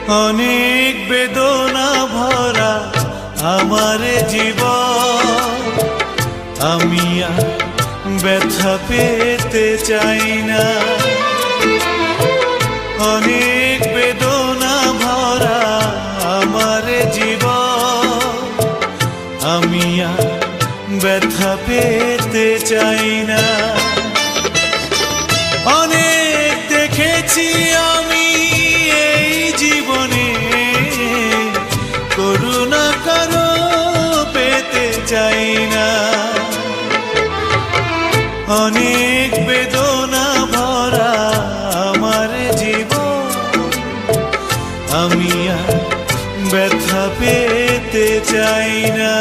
অনেক বেদনা ভরা আমার জীবন, আমি আর ব্যথা পেতে চাই না। অনেক বেদনা ভরা আমার জীবন, আমি আর ব্যথা পেতে চাই না। অনেক দেখেছি আমি এই জীবনে, করুণা কারো পেতে চাই না। অনেক বেদনা ভরা আমার জীবন, আমি আর ব্যথা পেতে চাই না।